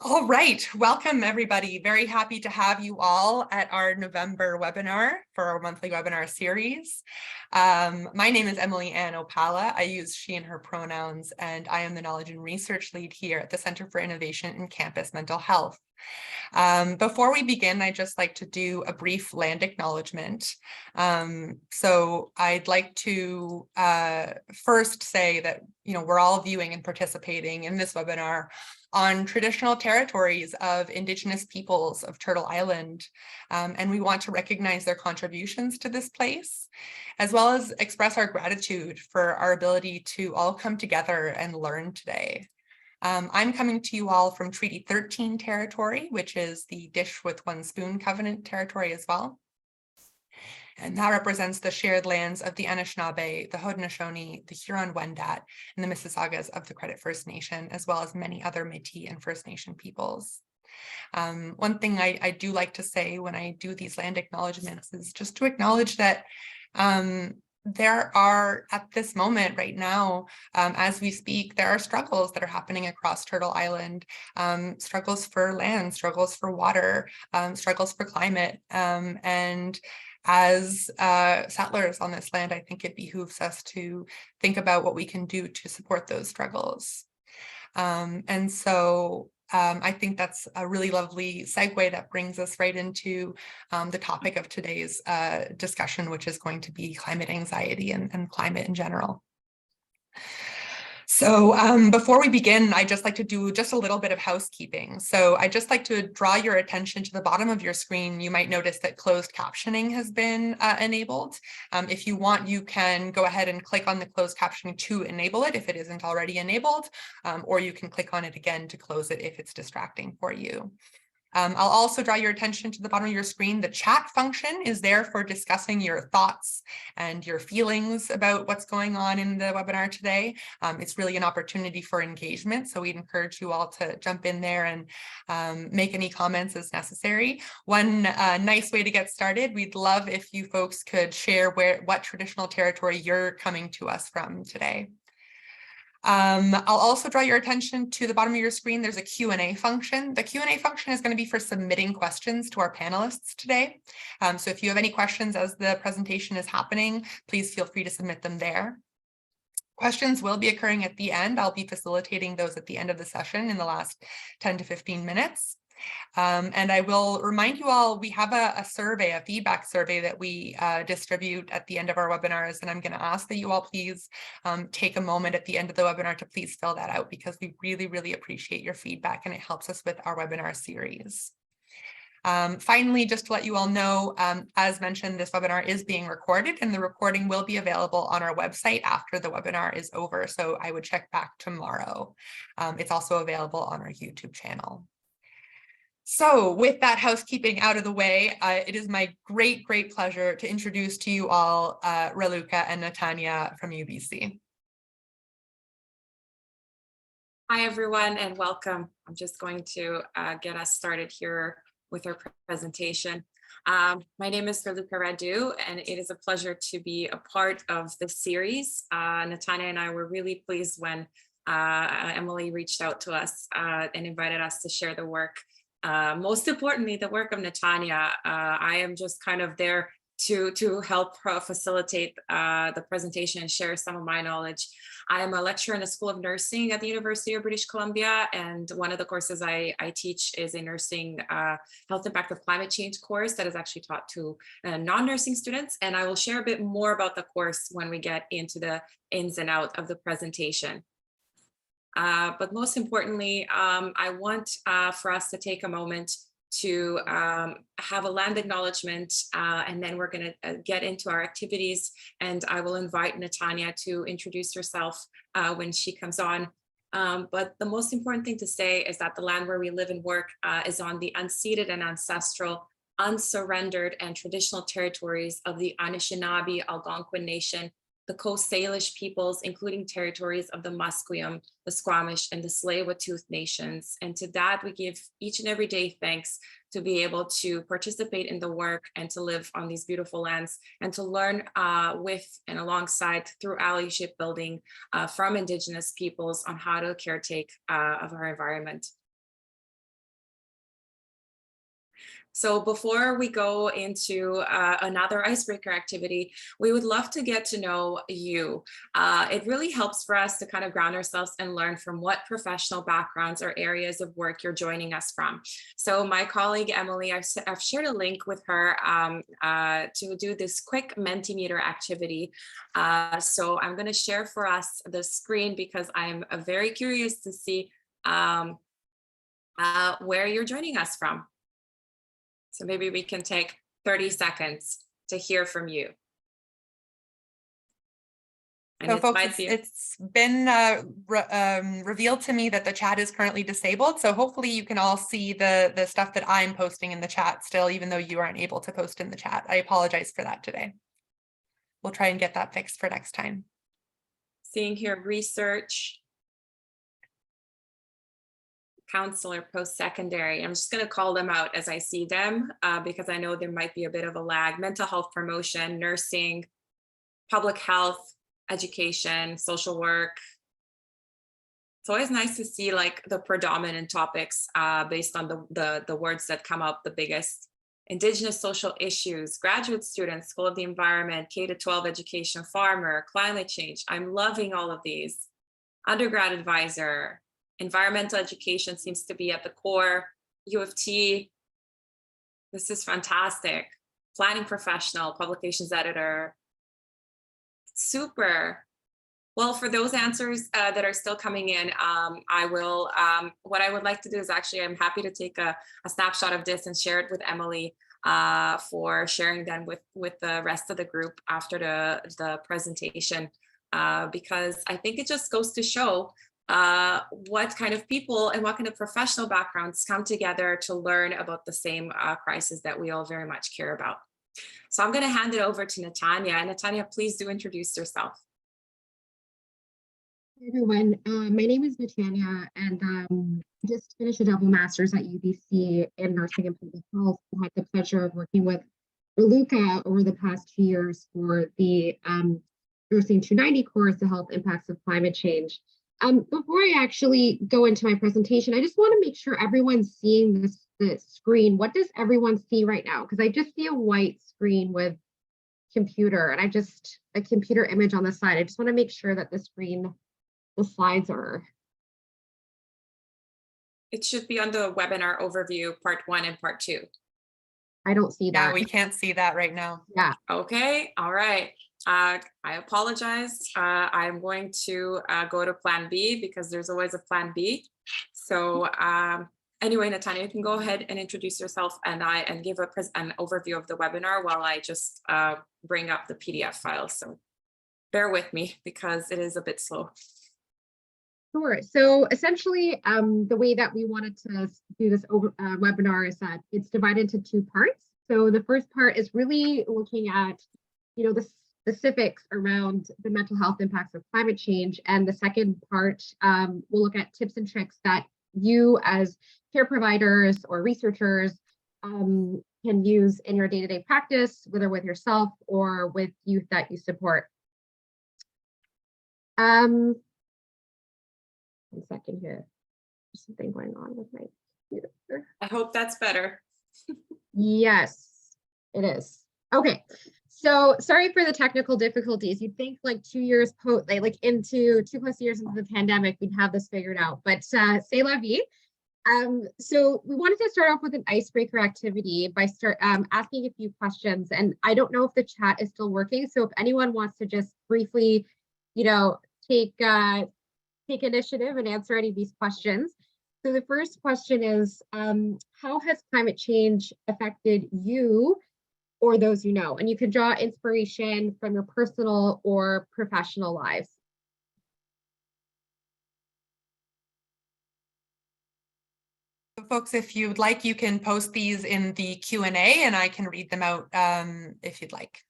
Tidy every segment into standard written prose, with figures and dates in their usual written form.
All right, welcome everybody. Very happy to have you all at our November webinar for our monthly webinar series. My name is Emily Ann Opala. I use she and her pronouns, and I am the Knowledge and Research Lead here at the Center for Innovation in Campus Mental Health. Before we begin, I'd just like to do a brief land acknowledgement. So I'd like to first say that we're all viewing and participating in this webinar on traditional territories of Indigenous peoples of Turtle Island. And we want to recognize their contributions to this place, as well as express our gratitude for our ability to all come together and learn today. I'm coming to you all from Treaty 13 territory, which is the Dish with One Spoon Covenant territory as well. And that represents the shared lands of the Anishinaabe, the Haudenosaunee, the Huron-Wendat, and the Mississaugas of the Credit First Nation, as well as many other Métis and First Nation peoples. One thing I do like to say when I do these land acknowledgements is just to acknowledge that there are, at this moment right now, as we speak, there are struggles that are happening across Turtle Island, struggles for land, struggles for water, struggles for climate. And as settlers on this land, I think it behooves us to think about what we can do to support those struggles. And so I think that's a really lovely segue that brings us right into the topic of today's discussion, which is going to be climate anxiety and climate in general. So before we begin, I'd just like to do just a little bit of housekeeping. So I'd just like to draw your attention to the bottom of your screen. You might notice that closed captioning has been enabled. If you want, you can go ahead and click on the closed captioning to enable it if it isn't already enabled, or you can click on it again to close it if it's distracting for you. I'll also draw your attention to the bottom of your screen. The chat function is there for discussing your thoughts and your feelings about what's going on in the webinar today. It's really an opportunity for engagement, so we'd encourage you all to jump in there and make any comments as necessary. One nice way to get started, we'd love if you folks could share what traditional territory you're coming to us from today. I'll also draw your attention to the bottom of your screen. There's a Q&A function. The Q&A function is going to be for submitting questions to our panelists today. So if you have any questions as the presentation is happening, please feel free to submit them there. Questions will be occurring at the end. I'll be facilitating those at the end of the session in the last 10 to 15 minutes. And I will remind you all, we have a survey, a feedback survey that we distribute at the end of our webinars. And I'm going to ask that you all please take a moment at the end of the webinar to please fill that out, because we really, really appreciate your feedback and it helps us with our webinar series. Finally, just to let you all know, as mentioned, this webinar is being recorded and the recording will be available on our website after the webinar is over. So I would check back tomorrow. It's also available on our YouTube channel. So with that housekeeping out of the way, it is my great pleasure to introduce to you all Raluca and Natania from UBC. Hi, everyone, and welcome. I'm just going to get us started here with our presentation. My name is Raluca Radu, and it is a pleasure to be a part of this series. Natania and I were really pleased when Emily reached out to us and invited us to share the work. Most importantly, the work of Natania. I am just kind of there to help facilitate the presentation and share some of my knowledge. I am a lecturer in the School of Nursing at the University of British Columbia, and one of the courses I teach is a nursing health impact of climate change course that is actually taught to non-nursing students, and I will share a bit more about the course when we get into the ins and outs of the presentation. But most importantly, I want for us to take a moment to have a land acknowledgement, and then we're going to get into our activities, and I will invite Natania to introduce herself when she comes on. But the most important thing to say is that the land where we live and work is on the unceded and ancestral, unsurrendered and traditional territories of the Anishinaabe Algonquin Nation, the Coast Salish peoples, including territories of the Musqueam, the Squamish, and the Tsleil-Waututh nations. And to that, we give each and every day thanks to be able to participate in the work and to live on these beautiful lands and to learn with and alongside through allyship building from Indigenous peoples on how to caretake of our environment. So before we go into another icebreaker activity, we would love to get to know you. It really helps for us to kind of ground ourselves and learn from what professional backgrounds or areas of work you're joining us from. So my colleague, Emily, I've shared a link with her to do this quick Mentimeter activity. So I'm going to share for us the screen because I'm very curious to see where you're joining us from. So maybe we can take 30 seconds to hear from you. And so folks, it's been revealed to me that the chat is currently disabled. So hopefully you can all see the stuff that I'm posting in the chat still, even though you aren't able to post in the chat. I apologize for that today. We'll try and get that fixed for next time. Seeing here research, counselor, post-secondary. I'm just going to call them out as I see them because I know there might be a bit of a lag. Mental health promotion, nursing, public health, education, social work. It's always nice to see like the predominant topics based on the words that come up the biggest. Indigenous social issues, graduate students, School of the Environment, K-12 education, farmer, climate change. I'm loving all of these. Undergrad advisor, environmental education seems to be at the core. U of T, this is fantastic. Planning professional, publications editor. Super. Well, for those answers that are still coming in, I will, what I would like to do is actually, I'm happy to take a snapshot of this and share it with Emily for sharing them with the rest of the group after the presentation, because I think it just goes to show what kind of people and what kind of professional backgrounds come together to learn about the same crisis that we all very much care about. So I'm going to hand it over to Natania. Natania, please do introduce yourself. Hey everyone, my name is Natania, and just finished a double master's at UBC in nursing and public health. I had the pleasure of working with Raluca over the past 2 years for the Nursing 290 course, the health impacts of climate change. Before I actually go into my presentation, I just want to make sure everyone's seeing the screen. What does everyone see right now? Because I just see a white screen with computer and a computer image on the side. I just want to make sure that the slides are. It should be on the webinar overview, part 1 and part 2. I don't see that. Yeah, we can't see that right now. Yeah. Okay. All right. I apologize. I'm going to go to plan B because there's always a plan B. So anyway, Natania, you can go ahead and introduce yourself and give an overview of the webinar while I just bring up the PDF file. So bear with me because it is a bit slow. Sure. So essentially, the way that we wanted to do this webinar is that it's divided into 2 parts. So the first part is really looking at, the specifics around the mental health impacts of climate change. And the second part, we'll look at tips and tricks that you as care providers or researchers can use in your day-to-day practice, whether with yourself or with youth that you support. 1 second here. There's something going on with my computer. I hope that's better. Yes, it is. Okay, so sorry for the technical difficulties. You'd think like 2 years into 2+ years into the pandemic, we'd have this figured out, but c'est la vie. So we wanted to start off with an icebreaker activity by asking a few questions. And I don't know if the chat is still working. So if anyone wants to just briefly, take initiative and answer any of these questions. So the first question is, how has climate change affected you or those you know? And you can draw inspiration from your personal or professional lives. Folks, if you'd like, you can post these in the Q&A and I can read them out if you'd like.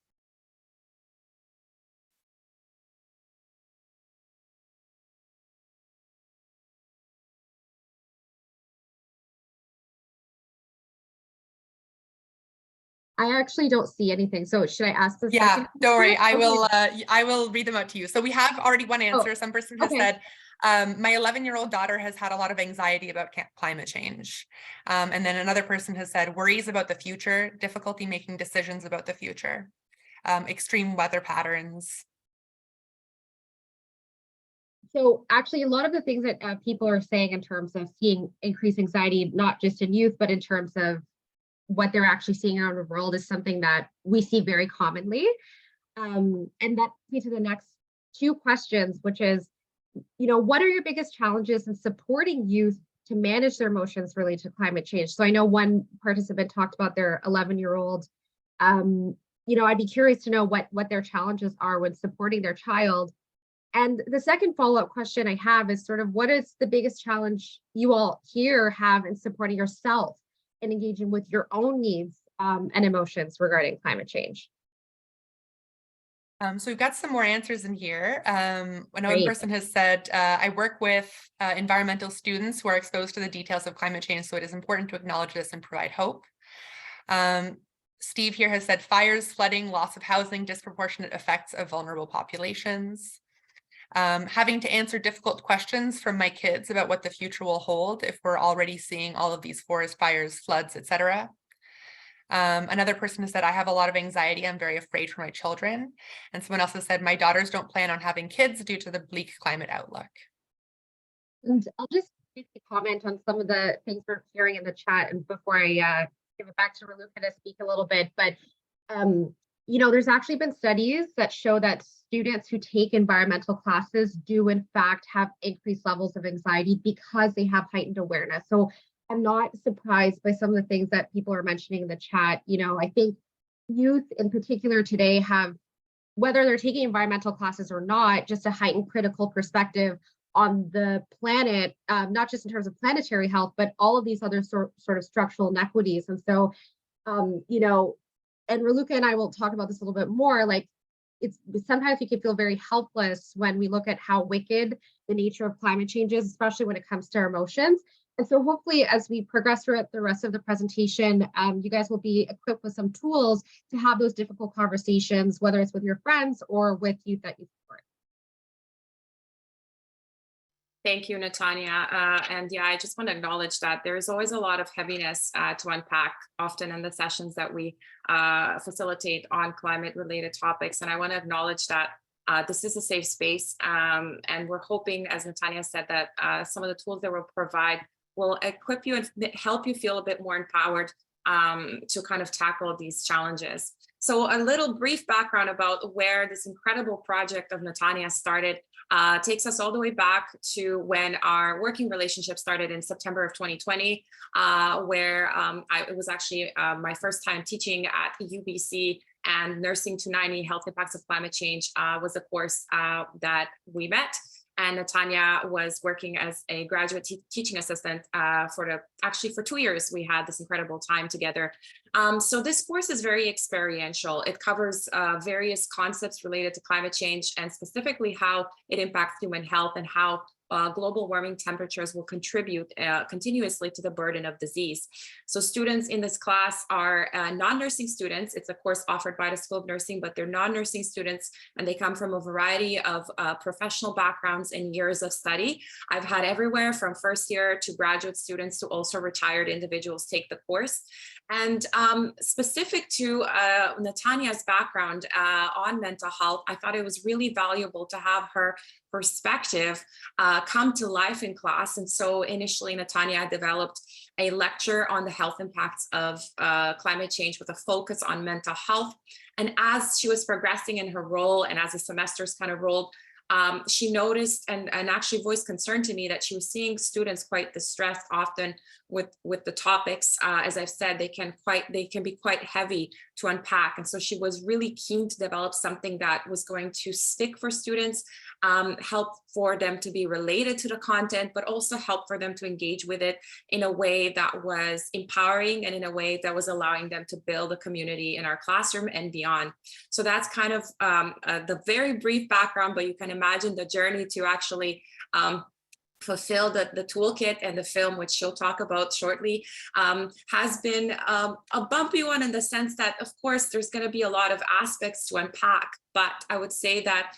I actually don't see anything. So should I ask this? Yeah, don't worry. I will read them out to you. So we have already one answer. Some person has said, My 11-year-old daughter has had a lot of anxiety about climate change. And then another person has said worries about the future, difficulty making decisions about the future, extreme weather patterns. So actually, a lot of the things that people are saying in terms of seeing increased anxiety, not just in youth, but in terms of what they're actually seeing around the world is something that we see very commonly. And that leads to the next two questions, which is, what are your biggest challenges in supporting youth to manage their emotions related to climate change? So I know one participant talked about their 11-year-old. I'd be curious to know what their challenges are when supporting their child. And the second follow-up question I have is sort of what is the biggest challenge you all here have in supporting yourself and engaging with your own needs and emotions regarding climate change? So we've got some more answers in here. One Great. person has said, I work with environmental students who are exposed to the details of climate change, so it is important to acknowledge this and provide hope. Steve here has said fires, flooding, loss of housing, disproportionate effects of vulnerable populations. Having to answer difficult questions from my kids about what the future will hold if we're already seeing all of these forest fires, floods, etc. Another person has said, I have a lot of anxiety. I'm very afraid for my children. And someone else has said, my daughters don't plan on having kids due to the bleak climate outlook. And I'll just briefly comment on some of the things we're hearing in the chat and before I give it back to Raluca to speak a little bit. But, there's actually been studies that show that students who take environmental classes do in fact have increased levels of anxiety because they have heightened awareness. So I'm not surprised by some of the things that people are mentioning in the chat. I think youth in particular today have, whether they're taking environmental classes or not, just a heightened critical perspective on the planet, not just in terms of planetary health, but all of these other sort of structural inequities. And so, and Raluca and I will talk about this a little bit more, like it's sometimes we can feel very helpless when we look at how wicked the nature of climate change is, especially when it comes to our emotions. And so hopefully as we progress throughout the rest of the presentation, you guys will be equipped with some tools to have those difficult conversations, whether it's with your friends or with youth that you support. Thank you, Natania. And yeah, I just want to acknowledge that there is always a lot of heaviness to unpack, often in the sessions that we facilitate on climate-related topics. And I want to acknowledge that this is a safe space. And we're hoping, as Natania said, that some of the tools that we'll provide will equip you and help you feel a bit more empowered to kind of tackle these challenges. So a little brief background about where this incredible project of Natania started takes us all the way back to when our working relationship started in September of 2020, where it was actually my first time teaching at UBC, and Nursing to 90 Health Impacts of Climate Change was a course that we met. And Natania was working as a graduate teaching assistant for 2 years. We had this incredible time together. So this course is very experiential. It covers various concepts related to climate change and specifically how it impacts human health and how global warming temperatures will contribute continuously to the burden of disease. So students in this class are non-nursing students. It's a course offered by the School of Nursing, but they're non-nursing students and they come from a variety of professional backgrounds and years of study. I've had everywhere from first year to graduate students to also retired individuals take the course. And specific to Natania's background on mental health, I thought it was really valuable to have her perspective come to life in class. And so initially Natania developed a lecture on the health impacts of climate change with a focus on mental health. And as she was progressing in her role and as the semesters kind of rolled, she noticed and actually voiced concern to me that she was seeing students quite distressed often with the topics. As I've said, they can be quite heavy to unpack. And so she was really keen to develop something that was going to stick for students, help for them to be related to the content, but also help for them to engage with it in a way that was empowering and in a way that was allowing them to build a community in our classroom and beyond. So that's kind of the very brief background, but you can imagine the journey to actually fulfill the toolkit, and the film, which she'll talk about shortly, has been a bumpy one in the sense that, of course, there's going to be a lot of aspects to unpack. But I would say that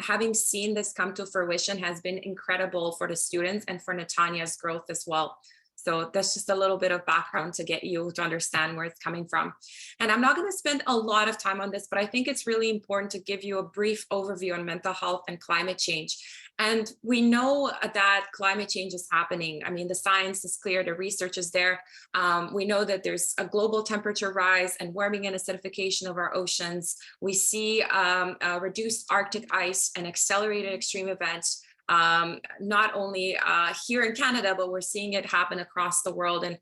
having seen this come to fruition has been incredible for the students and for Natania's growth as well. So that's just a little bit of background to get you to understand where it's coming from. And I'm not going to spend a lot of time on this, but I think it's really important to give you a brief overview on mental health and climate change. And we know that climate change is happening. I mean, the science is clear, the research is there. We know that there's a global temperature rise and warming and acidification of our oceans. We see reduced Arctic ice and accelerated extreme events, not only here in Canada, but we're seeing it happen across the world. And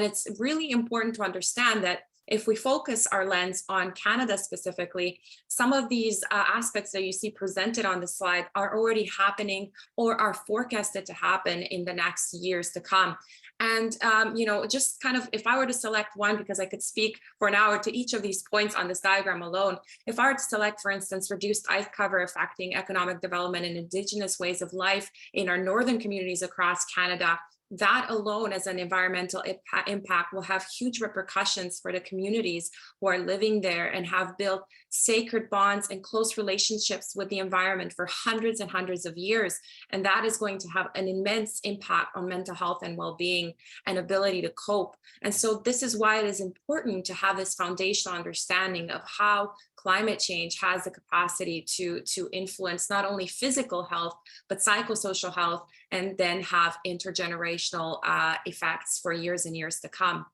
it's really important to understand that if we focus our lens on Canada specifically, some of these aspects that you see presented on the slide are already happening or are forecasted to happen in the next years to come. And, you know, just kind of, if I were to select one, because I could speak for an hour to each of these points on this diagram alone, if I were to select, for instance, reduced ice cover affecting economic development and Indigenous ways of life in our northern communities across Canada, that alone as an environmental impact will have huge repercussions for the communities who are living there and have built sacred bonds and close relationships with the environment for hundreds and hundreds of years. And that is going to have an immense impact on mental health and well-being and ability to cope. And so this is why it is important to have this foundational understanding of how climate change has the capacity to influence not only physical health, but psychosocial health, and then have intergenerational effects for years and years to come.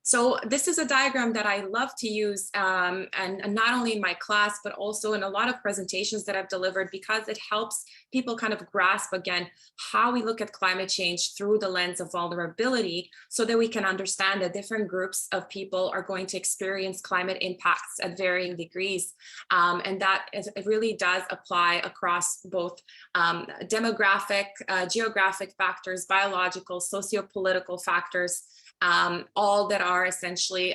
So this is a diagram that I love to use, and not only in my class, but also in a lot of presentations that I've delivered, because it helps people kind of grasp, again, how we look at climate change through the lens of vulnerability, so that we can understand that different groups of people are going to experience climate impacts at varying degrees. And that it really does apply across both demographic, geographic factors, biological, socio-political factors, all that are essentially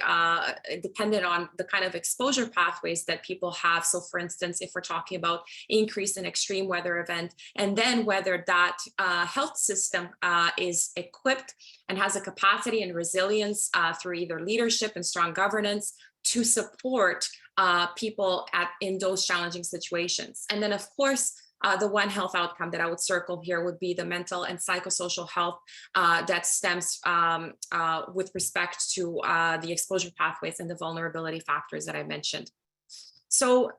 dependent on the kind of exposure pathways that people have. So for instance, if we're talking about increase in extreme weather event, and then whether that health system is equipped and has a capacity and resilience through either leadership and strong governance to support people in those challenging situations. And then of course, the one health outcome that I would circle here would be the mental and psychosocial health that stems with respect to the exposure pathways and the vulnerability factors that I mentioned. So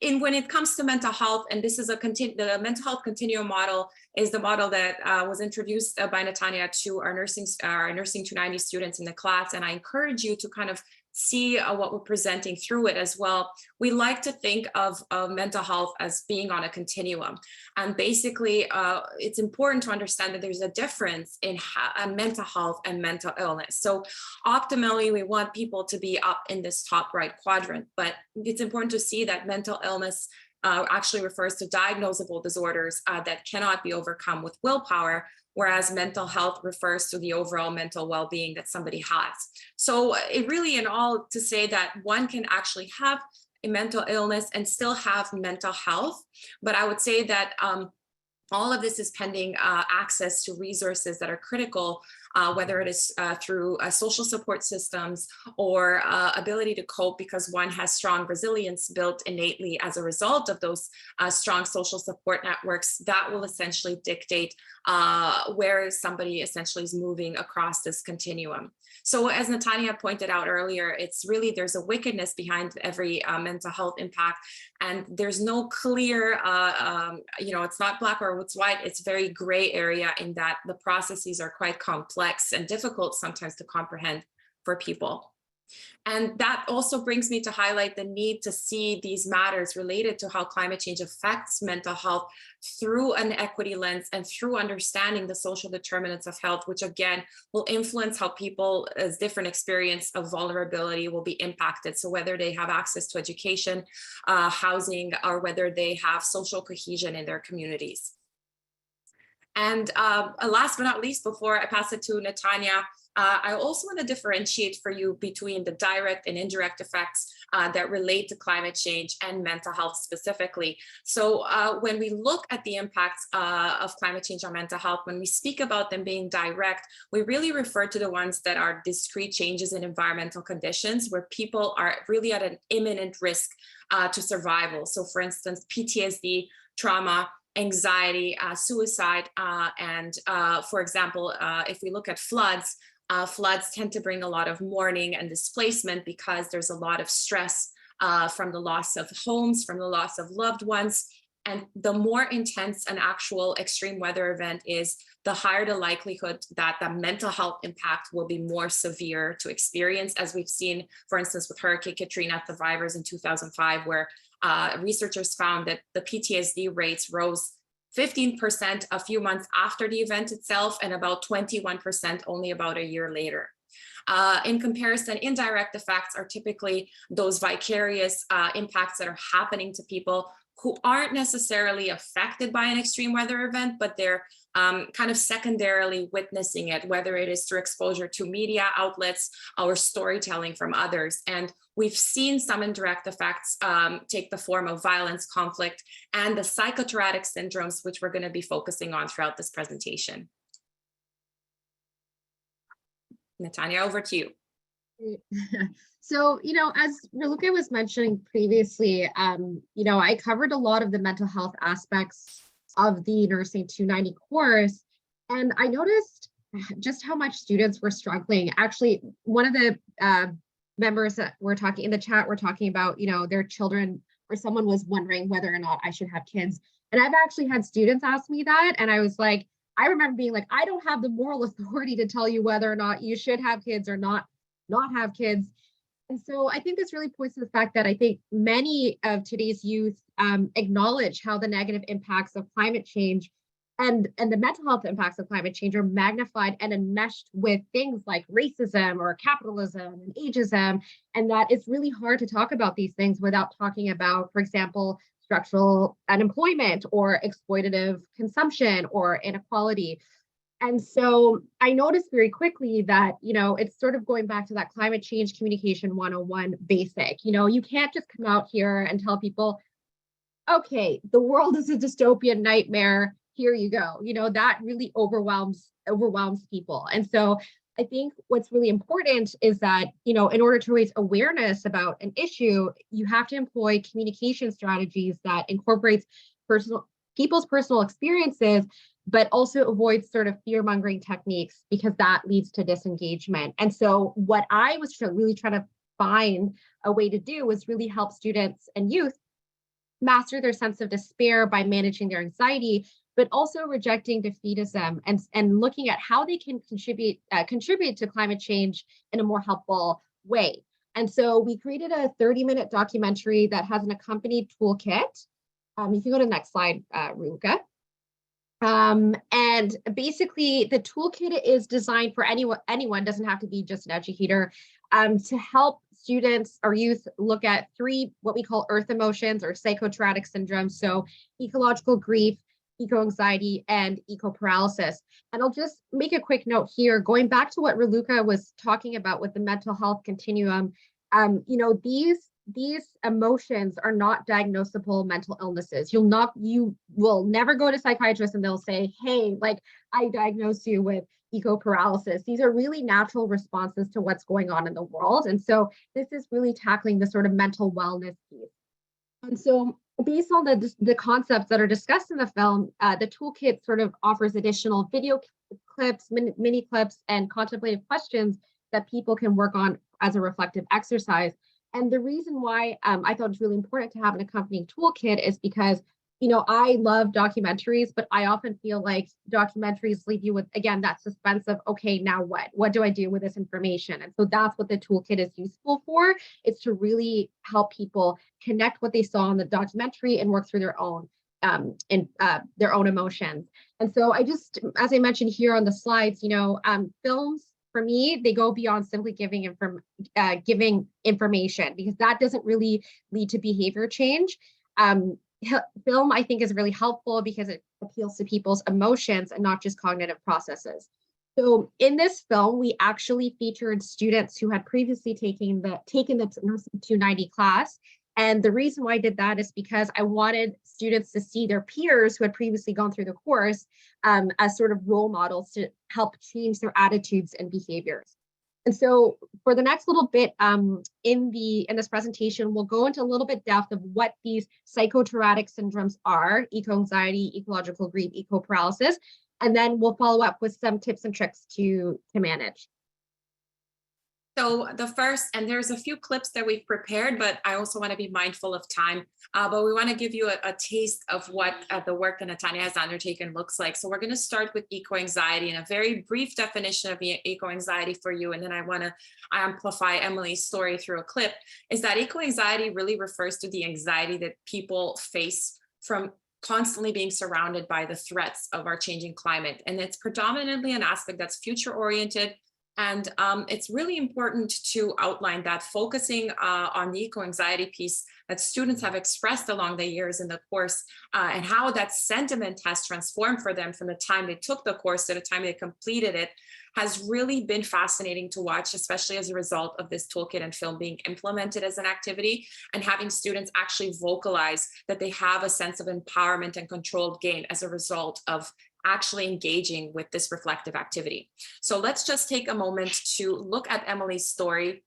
when it comes to mental health, and this is the mental health continuum model is the model that was introduced by Natania to our nursing 290 students in the class. And I encourage you to kind of see what we're presenting through it as well. We like to think of mental health as being on a continuum. And basically, it's important to understand that there's a difference in mental health and mental illness. So optimally, we want people to be up in this top right quadrant, but it's important to see that mental illness actually refers to diagnosable disorders that cannot be overcome with willpower, whereas mental health refers to the overall mental well-being that somebody has. So it really, in all, to say that one can actually have a mental illness and still have mental health, but I would say that all of this is pending access to resources that are critical, whether it is through social support systems or ability to cope, because one has strong resilience built innately as a result of those strong social support networks that will essentially dictate where somebody essentially is moving across this continuum. So as Natania pointed out earlier, it's really, there's a wickedness behind every mental health impact, and there's no clear, it's not black or it's white, it's very gray area in that the processes are quite complex and difficult sometimes to comprehend for people. And that also brings me to highlight the need to see these matters related to how climate change affects mental health through an equity lens and through understanding the social determinants of health, which again will influence how people's different experience of vulnerability will be impacted. So whether they have access to education, housing, or whether they have social cohesion in their communities. And last but not least, before I pass it to Natania, I also want to differentiate for you between the direct and indirect effects that relate to climate change and mental health specifically. So when we look at the impacts of climate change on mental health, when we speak about them being direct, we really refer to the ones that are discrete changes in environmental conditions where people are really at an imminent risk to survival. So for instance, PTSD, trauma, anxiety, suicide, and for example, if we look at floods, floods tend to bring a lot of mourning and displacement because there's a lot of stress from the loss of homes, from the loss of loved ones. And the more intense an actual extreme weather event is, the higher the likelihood that the mental health impact will be more severe to experience, as we've seen, for instance, with Hurricane Katrina survivors in 2005, where researchers found that the PTSD rates rose 15% a few months after the event itself, and about 21% only about a year later. In comparison, indirect effects are typically those vicarious impacts that are happening to people who aren't necessarily affected by an extreme weather event, but they're kind of secondarily witnessing it, whether it is through exposure to media outlets or storytelling from others. And we've seen some indirect effects take the form of violence, conflict, and the psychotraumatic syndromes, which we're going to be focusing on throughout this presentation. Natania, over to you. So, as Raluca was mentioning previously, I covered a lot of the mental health aspects of the Nursing 290 course, and I noticed just how much students were struggling. Actually, one of the members that were talking in the chat were talking about, their children, or someone was wondering whether or not I should have kids. And I've actually had students ask me that, and I was like, I remember being like, I don't have the moral authority to tell you whether or not you should have kids or not have kids. And so I think this really points to the fact that I think many of today's youth acknowledge how the negative impacts of climate change and the mental health impacts of climate change are magnified and enmeshed with things like racism or capitalism and ageism, and that it's really hard to talk about these things without talking about, for example, structural unemployment or exploitative consumption or inequality. And so I noticed very quickly that, it's sort of going back to that climate change communication 101 basic. You can't just come out here and tell people, okay, the world is a dystopian nightmare. Here you go. That really overwhelms people. And so I think what's really important is that, in order to raise awareness about an issue, you have to employ communication strategies that incorporates people's personal experiences, but also avoid sort of fear-mongering techniques, because that leads to disengagement. And so what I was really trying to find a way to do was really help students and youth master their sense of despair by managing their anxiety, but also rejecting defeatism and looking at how they can contribute to climate change in a more helpful way. And so we created a 30-minute documentary that has an accompanied toolkit. You can go to the next slide, Raluca. And basically the toolkit is designed for anyone, doesn't have to be just an educator, to help students or youth look at three, what we call earth emotions or psychotraumatic syndromes. So ecological grief, eco-anxiety, and eco-paralysis. And I'll just make a quick note here, going back to what Raluca was talking about with the mental health continuum. These emotions are not diagnosable mental illnesses. You will never go to psychiatrists and they'll say, hey, like, I diagnosed you with eco-paralysis. These are really natural responses to what's going on in the world. And so this is really tackling the sort of mental wellness piece. And so based on the concepts that are discussed in the film, the toolkit sort of offers additional video clips, mini clips, and contemplative questions that people can work on as a reflective exercise. And the reason why I thought it's really important to have an accompanying toolkit is because, I love documentaries, but I often feel like documentaries leave you with, again, that suspense of, okay, now what? What do I do with this information? And so that's what the toolkit is useful for. It's to really help people connect what they saw in the documentary and work through their own emotions. And so as I mentioned here on the slides, films, for me, they go beyond simply giving information, because that doesn't really lead to behavior change. Film, I think, is really helpful because it appeals to people's emotions and not just cognitive processes. So in this film, we actually featured students who had previously taken the Nursing 290 class. And the reason why I did that is because I wanted students to see their peers who had previously gone through the course as sort of role models to help change their attitudes and behaviors. And so for the next little bit in this presentation, we'll go into a little bit depth of what these psychotraumatic syndromes are: eco-anxiety, ecological grief, eco-paralysis, and then we'll follow up with some tips and tricks to manage. So the first, and there's a few clips that we've prepared, but I also want to be mindful of time. But we want to give you a taste of what the work that Natania has undertaken looks like. So we're going to start with eco-anxiety and a very brief definition of eco-anxiety for you. And then I want to amplify Emily's story through a clip. Is that eco-anxiety really refers to the anxiety that people face from constantly being surrounded by the threats of our changing climate. And it's predominantly an aspect that's future-oriented. And it's really important to outline that, focusing on the eco-anxiety piece that students have expressed along the years in the course and how that sentiment has transformed for them from the time they took the course to the time they completed it has really been fascinating to watch, especially as a result of this toolkit and film being implemented as an activity and having students actually vocalize that they have a sense of empowerment and controlled gain as a result of actually engaging with this reflective activity. So let's just take a moment to look at Emily's story.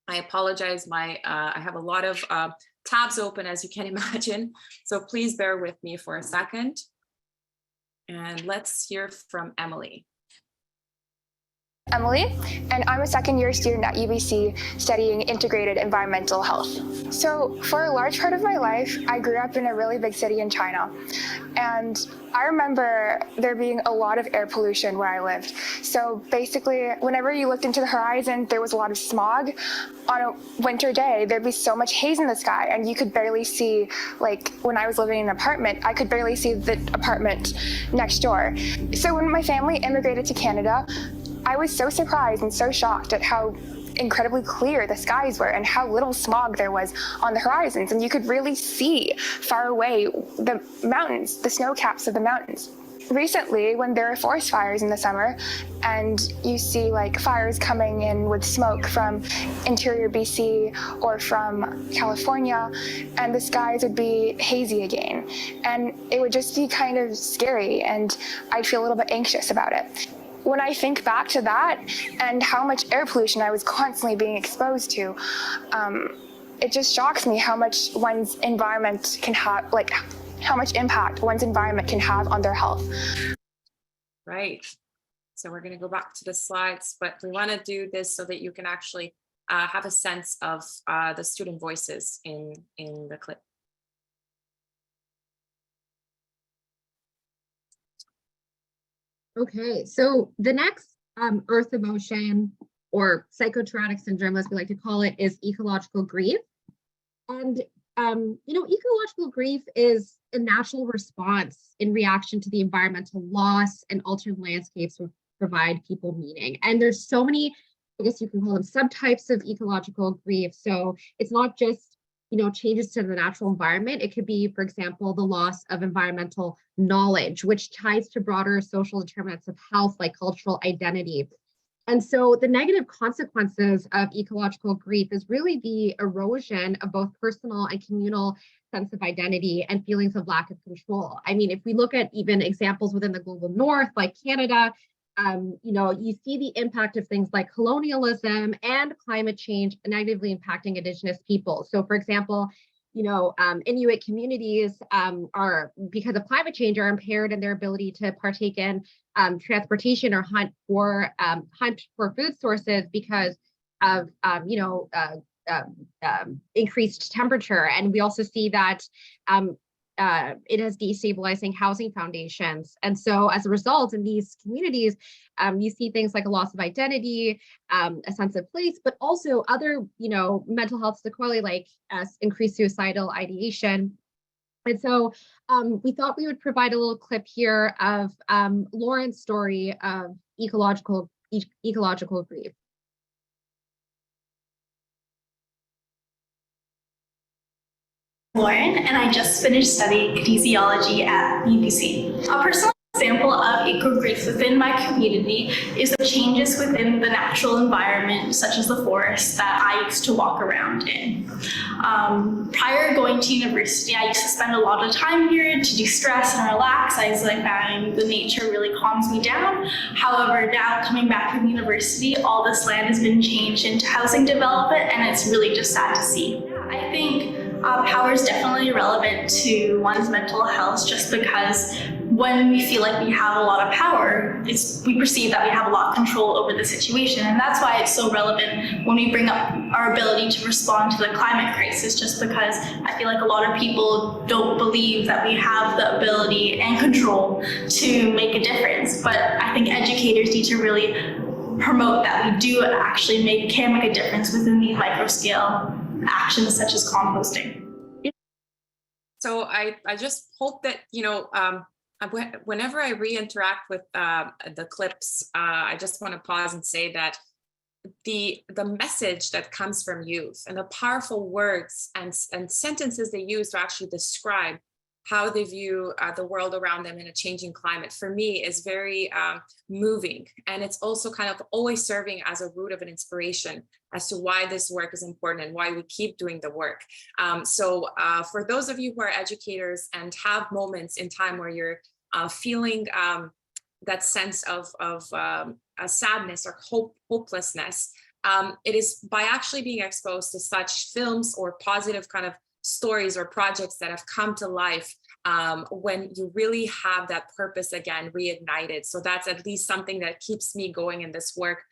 I apologize, I have a lot of tabs open, as you can imagine. So please bear with me for a second. And let's hear from Emily. Emily, and I'm a second-year student at UBC studying integrated environmental health. So for a large part of my life, I grew up in a really big city in China. And I remember there being a lot of air pollution where I lived. So basically, whenever you looked into the horizon, there was a lot of smog. On a winter day, there'd be so much haze in the sky, and you could barely see, like when I was living in an apartment, I could barely see the apartment next door. So when my family immigrated to Canada, I was so surprised and so shocked at how incredibly clear the skies were and how little smog there was on the horizons. And you could really see far away the mountains, the snow caps of the mountains. Recently, when there are forest fires in the summer and you see like fires coming in with smoke from interior BC or from California, and the skies would be hazy again. And it would just be kind of scary, and I'd feel a little bit anxious about it. When I think back to that and how much air pollution I was constantly being exposed to, it just shocks me how much one's environment can have, like how much impact one's environment can have on their health. Right. So we're going to go back to the slides, but we want to do this so that you can actually have a sense of the student voices in the clip. Okay, so the next earth emotion, or psychotraumatic syndrome, as we like to call it, is ecological grief. And ecological grief is a natural response in reaction to the environmental loss and altered landscapes which provide people meaning. And there's so many, I guess you can call them subtypes of ecological grief. So it's not just changes to the natural environment. It could be, for example, the loss of environmental knowledge, which ties to broader social determinants of health, like cultural identity. And so the negative consequences of ecological grief is really the erosion of both personal and communal sense of identity and feelings of lack of control. I mean, if we look at even examples within the global north, like Canada, you see the impact of things like colonialism and climate change negatively impacting Indigenous people. So, for example, Inuit communities are, because of climate change, are impaired in their ability to partake in transportation or hunt for food sources because of increased temperature. And we also see that it has destabilizing housing foundations. And so as a result, in these communities, you see things like a loss of identity, a sense of place, but also other, mental health sequelae like increased suicidal ideation. And so we thought we would provide a little clip here of Lauren's story of ecological grief. Lauren, and I just finished studying kinesiology at UBC. A personal example of eco-grief within my community is the changes within the natural environment, such as the forest that I used to walk around in. Prior to going to university, I used to spend a lot of time here to de-stress and relax. I was like, the nature really calms me down. However, now coming back from university, all this land has been changed into housing development, and it's really just sad to see. I think power is definitely relevant to one's mental health, just because when we feel like we have a lot of power, we perceive that we have a lot of control over the situation. And that's why it's so relevant when we bring up our ability to respond to the climate crisis, just because I feel like a lot of people don't believe that we have the ability and control to make a difference. But I think educators need to really promote that we do actually can make a difference within these micro scale actions such as composting. So I just hope that, whenever I re-interact with the clips, I just want to pause and say that the message that comes from youth and the powerful words and sentences they use to actually describe how they view the world around them in a changing climate, for me, is very moving. And it's also kind of always serving as a root of an inspiration as to why this work is important and why we keep doing the work. So for those of you who are educators and have moments in time where you're feeling that sense of a sadness or hopelessness, it is by actually being exposed to such films or positive kind of stories or projects that have come to life when you really have that purpose again reignited. So that's at least something that keeps me going in this work,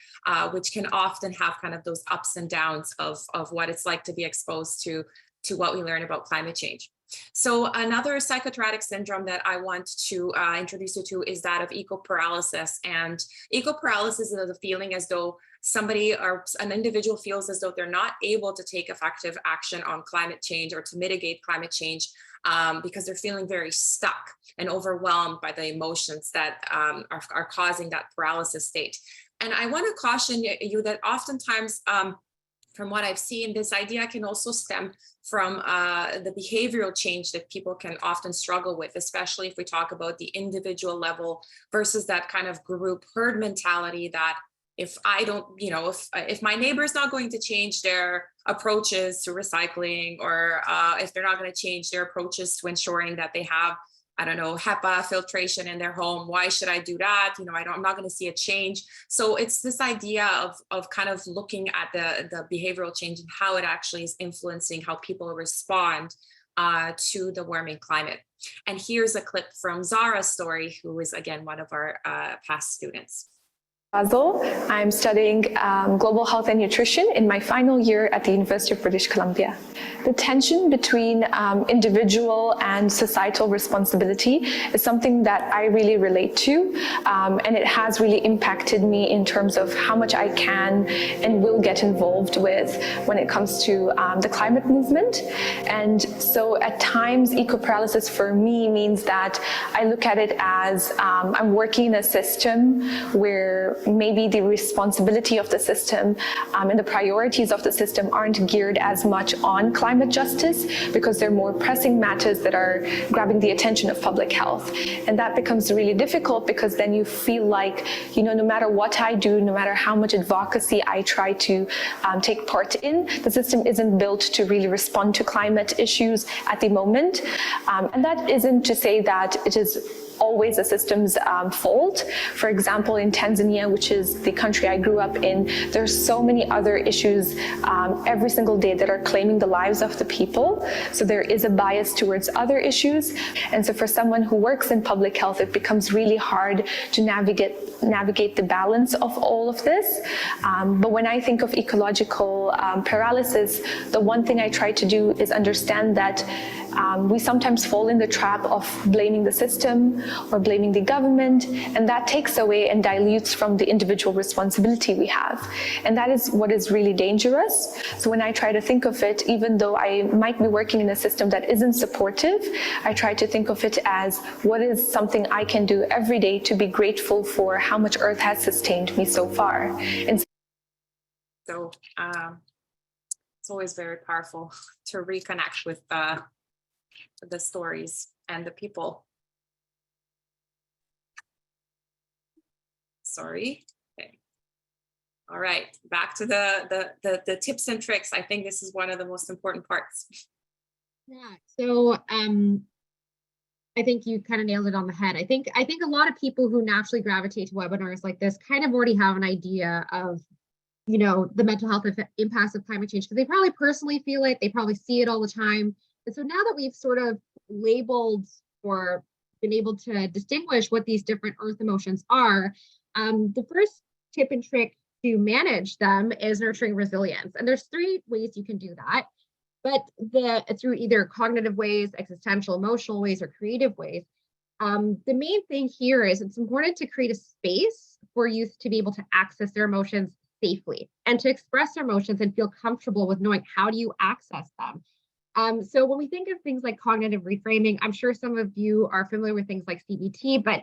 which can often have kind of those ups and downs of what it's like to be exposed to what we learn about climate change. So another psychotraumatic syndrome that I want to introduce you to is that of eco-paralysis. And eco-paralysis is the feeling as though somebody or an individual feels as though they're not able to take effective action on climate change or to mitigate climate change because they're feeling very stuck and overwhelmed by the emotions that are causing that paralysis state. And I want to caution you that oftentimes, from what I've seen, this idea can also stem from the behavioral change that people can often struggle with, especially if we talk about the individual level versus that kind of group herd mentality that if I don't, if my neighbor's not going to change their approaches to recycling, or if they're not going to change their approaches to ensuring that they have, I don't know, HEPA filtration in their home, why should I do that? I'm not going to see a change. So it's this idea of kind of looking at the behavioral change and how it actually is influencing how people respond to the warming climate. And here's a clip from Zara's story, who is again one of our past students. I'm studying global health and nutrition in my final year at the University of British Columbia. The tension between individual and societal responsibility is something that I really relate to, and it has really impacted me in terms of how much I can and will get involved with when it comes to the climate movement. And so at times, eco-paralysis for me means that I look at it as I'm working in a system where maybe the responsibility of the system and the priorities of the system aren't geared as much on climate justice because they're more pressing matters that are grabbing the attention of public health. And that becomes really difficult because then you feel like, no matter what I do, no matter how much advocacy I try to take part in, the system isn't built to really respond to climate issues at the moment. And that isn't to say that it is always a system's fault. For example, in Tanzania, which is the country I grew up in, there's so many other issues every single day that are claiming the lives of the people. So there is a bias towards other issues. And so for someone who works in public health, it becomes really hard to navigate the balance of all of this. But when I think of ecological paralysis, the one thing I try to do is understand that we sometimes fall in the trap of blaming the system or blaming the government, and that takes away and dilutes from the individual responsibility we have. And that is what is really dangerous. So when I try to think of it, even though I might be working in a system that isn't supportive, I try to think of it as what is something I can do every day to be grateful for how much Earth has sustained me so far. And so it's always very powerful to reconnect with the stories and the people. sorry. Okay. All right, back to the tips and tricks. I think this is one of the most important parts. Yeah. So I think you kind of nailed it on the head. I think a lot of people who naturally gravitate to webinars like this kind of already have an idea of, you know, the mental health impacts of climate change, because they probably personally feel it, they probably see it all the time. And so now that we've sort of labeled or been able to distinguish what these different earth emotions are, the first tip and trick to manage them is nurturing resilience. And there's 3 ways you can do that. But through either cognitive ways, existential, emotional ways, or creative ways. The main thing here is it's important to create a space for youth to be able to access their emotions safely and to express their emotions and feel comfortable with knowing how do you access them. So when we think of things like cognitive reframing, I'm sure some of you are familiar with things like CBT, but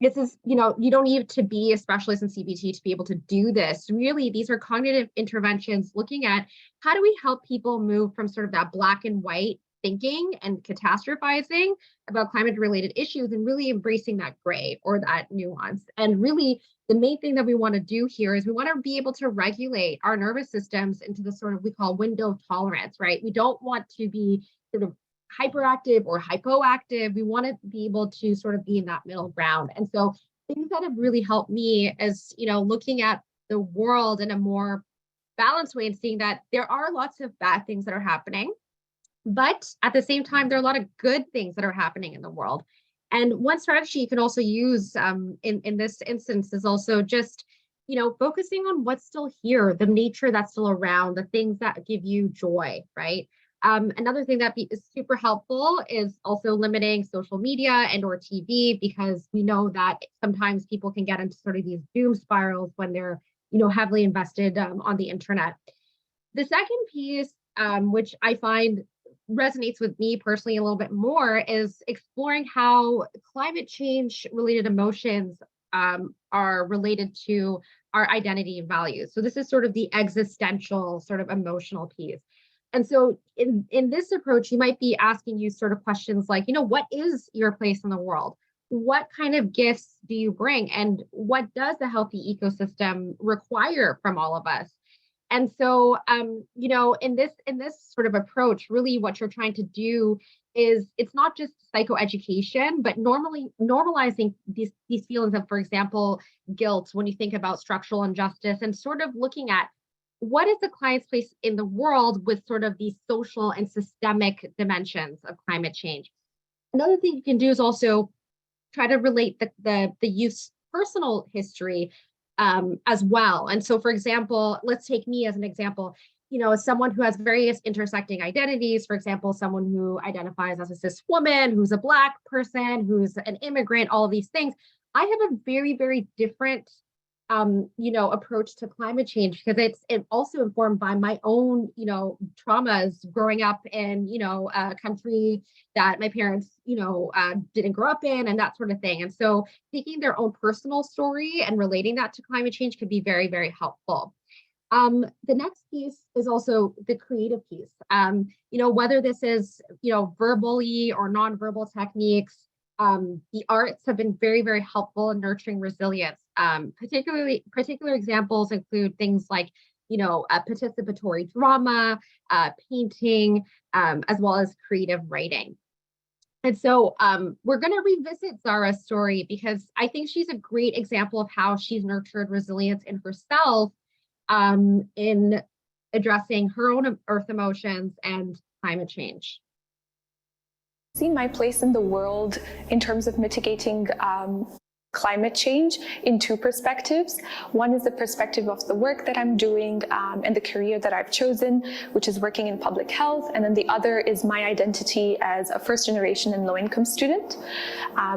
this is, you know, you don't need to be a specialist in CBT to be able to do this. Really, these are cognitive interventions looking at how do we help people move from sort of that black and white thinking and catastrophizing about climate related issues and really embracing that gray or that nuance. And really, the main thing that we want to do here is we want to be able to regulate our nervous systems into the sort of we call window of tolerance, right? We don't want to be sort of hyperactive or hypoactive. We want to be able to sort of be in that middle ground. And so things that have really helped me is, you know, looking at the world in a more balanced way and seeing that there are lots of bad things that are happening, but at the same time, there are a lot of good things that are happening in the world. And one strategy you can also use in this instance is also just, you know, focusing on what's still here, the nature that's still around, the things that give you joy, right? Another thing that is super helpful is also limiting social media and or TV, because we know that sometimes people can get into sort of these doom spirals when they're, you know, heavily invested on the internet. The second piece, which I find resonates with me personally a little bit more, is exploring how climate change related emotions are related to our identity and values. So this is sort of the existential sort of emotional piece. And so in this approach, you might be asking you sort of questions like, you know, what is your place in the world? What kind of gifts do you bring? And what does a healthy ecosystem require from all of us? And so, you know, in this sort of approach, really what you're trying to do is it's not just psychoeducation, but normalizing these feelings of, for example, guilt when you think about structural injustice, and sort of looking at what is the client's place in the world with sort of these social and systemic dimensions of climate change. Another thing you can do is also try to relate the youth's personal history as well. And so, for example, let's take me as an example, you know, as someone who has various intersecting identities, for example, someone who identifies as a cis woman, who's a Black person, who's an immigrant, all of these things. I have a very, very different you know, approach to climate change, because it's also informed by my own, you know, traumas growing up in, you know, a country that my parents, you know, didn't grow up in, and that sort of thing. And so taking their own personal story and relating that to climate change could be very, very helpful. The next piece is also the creative piece. You know, whether this is, you know, verbally or nonverbal techniques, the arts have been very, very helpful in nurturing resilience. Particular examples include things like, you know, participatory drama, painting, as well as creative writing. And so we're going to revisit Zara's story because I think she's a great example of how she's nurtured resilience in herself in addressing her own earth emotions and climate change. I see my place in the world in terms of mitigating climate change in 2 perspectives. One is the perspective of the work that I'm doing and the career that I've chosen, which is working in public health. And then the other is my identity as a first generation and low income student.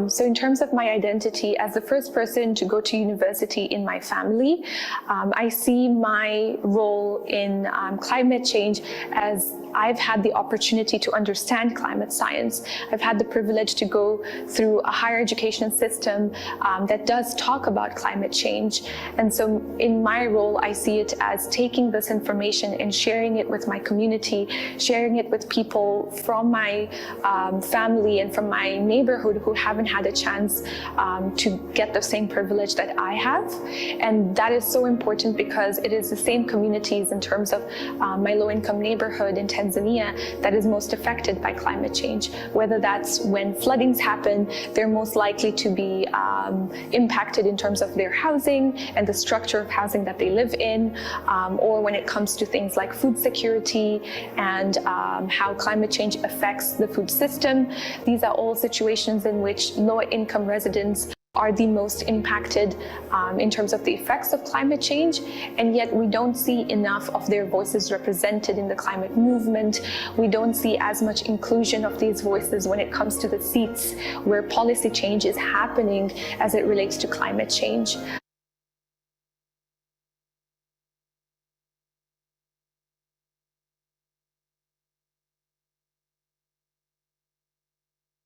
So in terms of my identity as the first person to go to university in my family, I see my role in climate change as I've had the opportunity to understand climate science. I've had the privilege to go through a higher education system that does talk about climate change. And so in my role, I see it as taking this information and sharing it with my community, sharing it with people from my family and from my neighborhood who haven't had a chance to get the same privilege that I have. And that is so important because it is the same communities in terms of my low-income neighborhood in Tanzania that is most affected by climate change. Whether that's when floodings happen, they're most likely to be impacted in terms of their housing and the structure of housing that they live in, or when it comes to things like food security and how climate change affects the food system. These are all situations in which low-income residents are the most impacted in terms of the effects of climate change, and yet we don't see enough of their voices represented in the climate movement. We don't see as much inclusion of these voices when it comes to the seats where policy change is happening as it relates to climate change.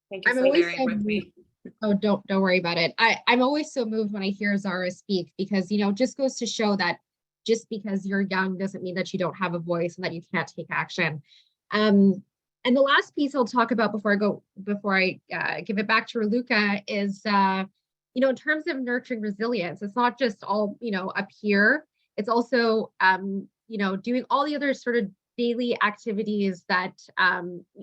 Thank you I'm for always bearing so with me. Oh, don't worry about it. I'm always so moved when I hear Zara speak because, you know, it just goes to show that just because you're young doesn't mean that you don't have a voice and that you can't take action. And the last piece I'll talk about before I give it back to Raluca is, you know, in terms of nurturing resilience, it's not just all, you know, up here. It's also, you know, doing all the other sort of daily activities that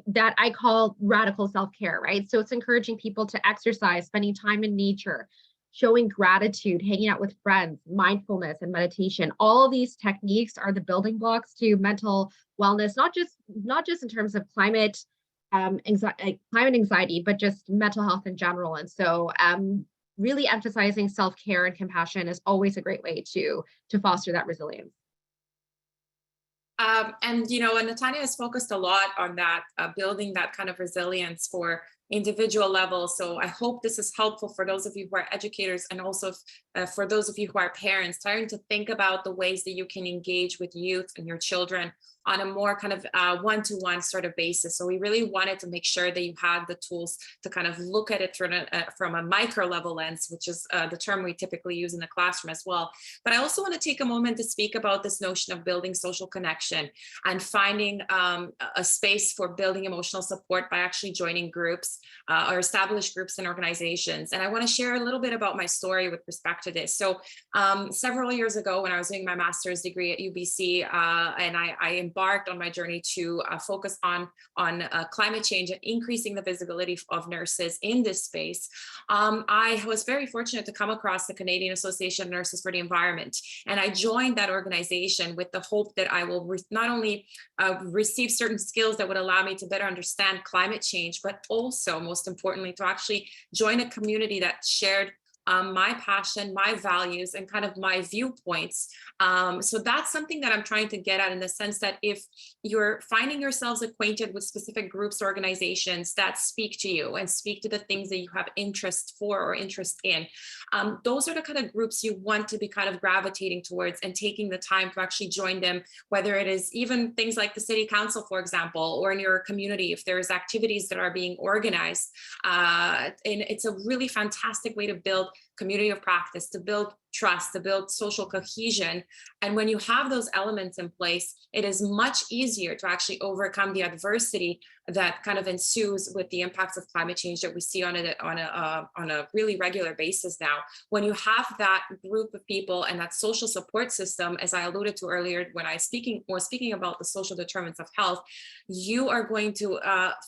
that I call radical self-care, right? So it's encouraging people to exercise, spending time in nature, showing gratitude, hanging out with friends, mindfulness and meditation. All of these techniques are the building blocks to mental wellness, not just in terms of climate anxiety, but just mental health in general. And so really emphasizing self-care and compassion is always a great way to foster that resilience. And, you know, and Natania has focused a lot on that, building that kind of resilience for individual levels. So I hope this is helpful for those of you who are educators and also for those of you who are parents, trying to think about the ways that you can engage with youth and your children on a more kind of one-to-one sort of basis. So we really wanted to make sure that you had the tools to kind of look at it from a micro level lens, which is the term we typically use in the classroom as well. But I also want to take a moment to speak about this notion of building social connection and finding a space for building emotional support by actually joining groups or established groups and organizations. And I want to share a little bit about my story with respect to this. So several years ago, when I was doing my master's degree at UBC, and I embarked on my journey to focus on climate change and increasing the visibility of nurses in this space, I was very fortunate to come across the Canadian Association of Nurses for the Environment. And I joined that organization with the hope that I will not only receive certain skills that would allow me to better understand climate change, but also, most importantly, to actually join a community that shared my passion, my values, and kind of my viewpoints. So that's something that I'm trying to get at, in the sense that if you're finding yourselves acquainted with specific groups, organizations that speak to you and speak to the things that you have interest for or interest in, those are the kind of groups you want to be kind of gravitating towards and taking the time to actually join them, whether it is even things like the city council, for example, or in your community, if there's activities that are being organized. And it's a really fantastic way to build community of practice, to build trust, to build social cohesion. And when you have those elements in place, it is much easier to actually overcome the adversity that kind of ensues with the impacts of climate change that we see on a really regular basis now. When you have that group of people and that social support system, as I alluded to earlier when I was speaking about the social determinants of health, you are going to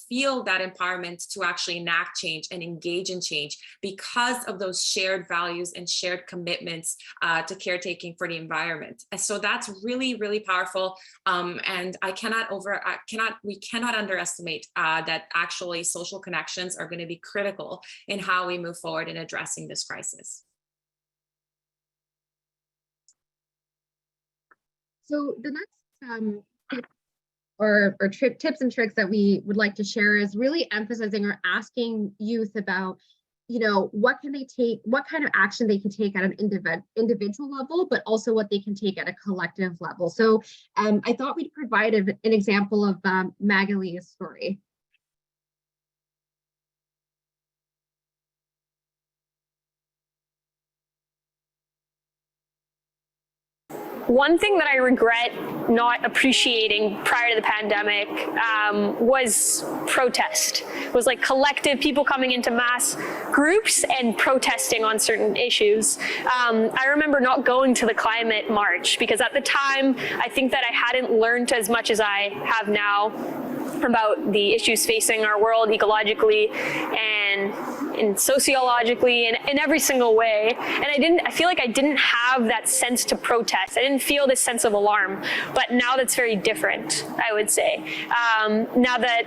feel that empowerment to actually enact change and engage in change because of those shared values and shared commitments to caretaking for the environment. And so that's really, really powerful. And we cannot underestimate that actually social connections are going to be critical in how we move forward in addressing this crisis. So the next tip or tips and tricks that we would like to share is really emphasizing or asking youth about, you know, what can they take, what kind of action they can take at an individual level, but also what they can take at a collective level. So I thought we'd provide an example of Magalia's story. One thing that I regret not appreciating prior to the pandemic was protest. It was like collective people coming into mass groups and protesting on certain issues. I remember not going to the climate march because at the time, I think that I hadn't learned as much as I have now about the issues facing our world ecologically and sociologically and in every single way. And I feel like I didn't have that sense to protest. I didn't feel this sense of alarm, but now that's very different, I would say. Now that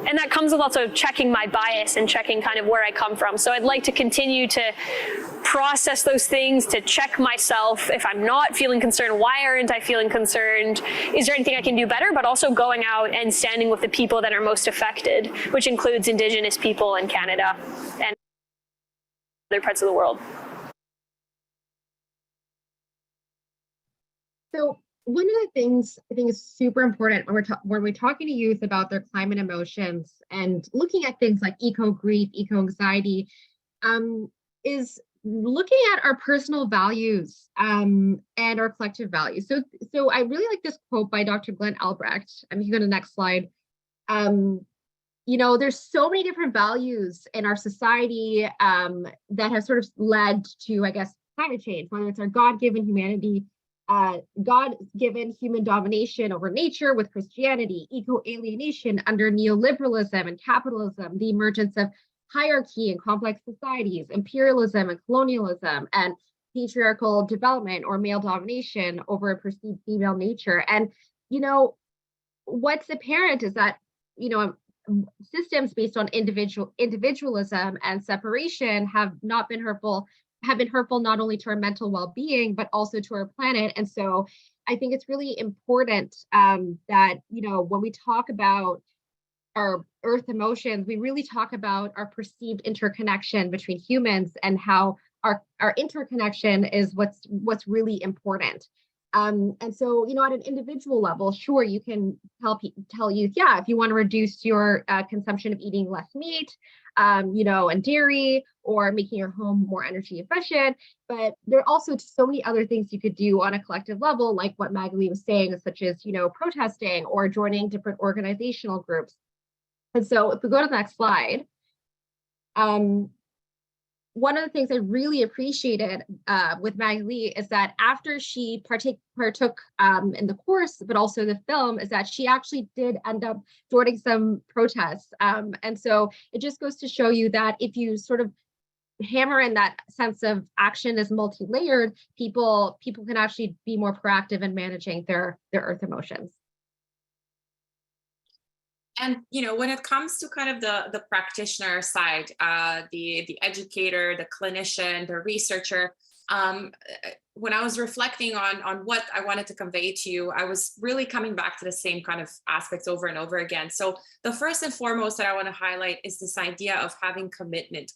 and that comes with also checking my bias and checking kind of where I come from. So I'd like to continue to process those things, to check myself. If I'm not feeling concerned, why aren't I feeling concerned? Is there anything I can do better? But also going out and standing with the people that are most affected, which includes Indigenous people in Canada and other parts of the world. So one of the things I think is super important when we're talking to youth about their climate emotions and looking at things like eco-grief, eco-anxiety, is looking at our personal values and our collective values. So I really like this quote by Dr. Glenn Albrecht. You can go to the next slide. There's so many different values in our society that have sort of led to, I guess, climate change, whether it's our God-given humanity, God-given human domination over nature with Christianity, eco-alienation under neoliberalism and capitalism, the emergence of hierarchy and complex societies, imperialism and colonialism, and patriarchal development or male domination over a perceived female nature. And, what's apparent is that, systems based on individualism and separation have been hurtful not only to our mental well-being, but also to our planet. And so I think it's really important that, when we talk about our earth emotions, we really talk about our perceived interconnection between humans and how our interconnection is what's really important. And so, at an individual level, sure, you can tell youth, yeah, if you want to reduce your consumption of eating less meat, and dairy, or making your home more energy efficient. But there are also so many other things you could do on a collective level, like what Magali was saying, such as, protesting or joining different organizational groups. And so if we go to the next slide, one of the things I really appreciated with Magali is that after she partook in the course, but also the film, is that she actually did end up joining some protests. And so it just goes to show you that if you sort of hammer in that sense of action as multi-layered, people can actually be more proactive in managing their earth emotions. And, when it comes to kind of the practitioner side, the educator, the clinician, the researcher, when I was reflecting on what I wanted to convey to you, I was really coming back to the same kind of aspects over and over again. So the first and foremost that I want to highlight is this idea of having commitment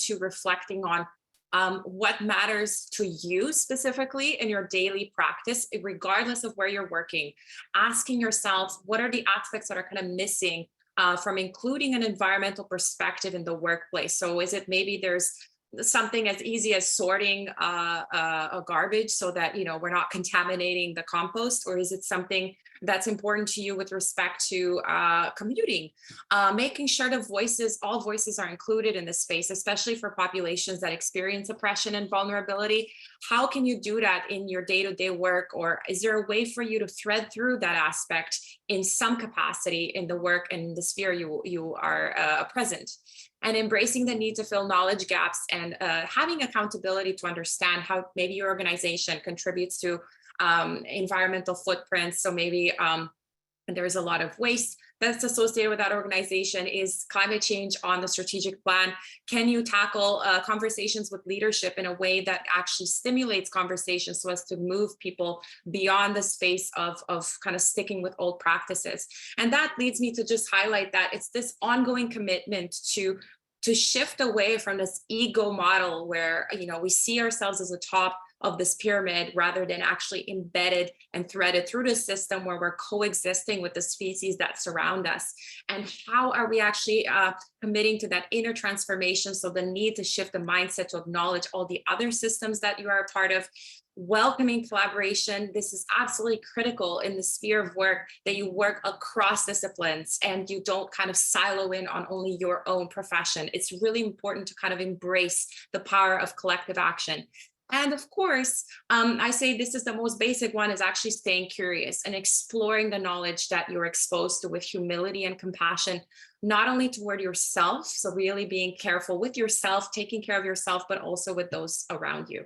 to reflecting on what matters to you specifically in your daily practice, regardless of where you're working. Asking yourself, what are the aspects that are kind of missing from including an environmental perspective in the workplace? So is it maybe there's something as easy as sorting a garbage so that, we're not contaminating the compost? Or is it something that's important to you with respect to commuting, making sure that all voices are included in this space, especially for populations that experience oppression and vulnerability? How can you do that in your day-to-day work? Or is there a way for you to thread through that aspect in some capacity in the work and the sphere you are present? And embracing the need to fill knowledge gaps and having accountability to understand how maybe your organization contributes to environmental footprints. So maybe there's a lot of waste that's associated with that organization. Is climate change on the strategic plan? Can you tackle conversations with leadership in a way that actually stimulates conversations so as to move people beyond the space of kind of sticking with old practices? And that leads me to just highlight that it's this ongoing commitment to shift away from this ego model where, we see ourselves as a top of this pyramid rather than actually embedded and threaded through the system where we're coexisting with the species that surround us. And how are we actually committing to that inner transformation? So the need to shift the mindset to acknowledge all the other systems that you are a part of, welcoming collaboration. This is absolutely critical in the sphere of work, that you work across disciplines and you don't kind of silo in on only your own profession. It's really important to kind of embrace the power of collective action. And of course, I say this is the most basic one, is actually staying curious and exploring the knowledge that you're exposed to with humility and compassion, not only toward yourself, so really being careful with yourself, taking care of yourself, but also with those around you.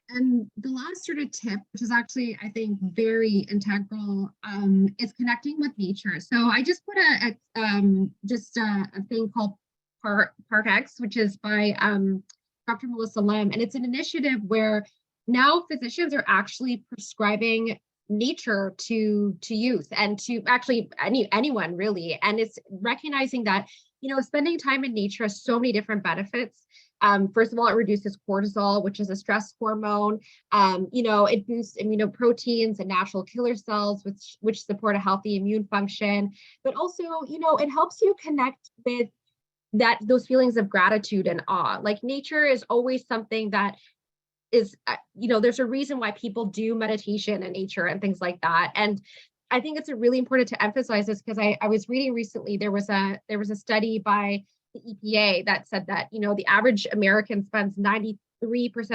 And the last sort of tip, which is actually, I think, very integral, is connecting with nature. So I just put a thing called ParkX, which is by Dr. Melissa Lim, and it's an initiative where now physicians are actually prescribing nature to youth and to actually anyone really. And it's recognizing that, you know, spending time in nature has so many different benefits. First of all, it reduces cortisol, which is a stress hormone. You know, it boosts immunoproteins and natural killer cells, which support a healthy immune function. But also, you know, it helps you connect with those feelings of gratitude and awe. Like, nature is always something that is, you know, there's a reason why people do meditation in nature and things like that. And I think it's really important to emphasize this, because I was reading recently, there was a study by the EPA that said that, you know, the average American spends 93%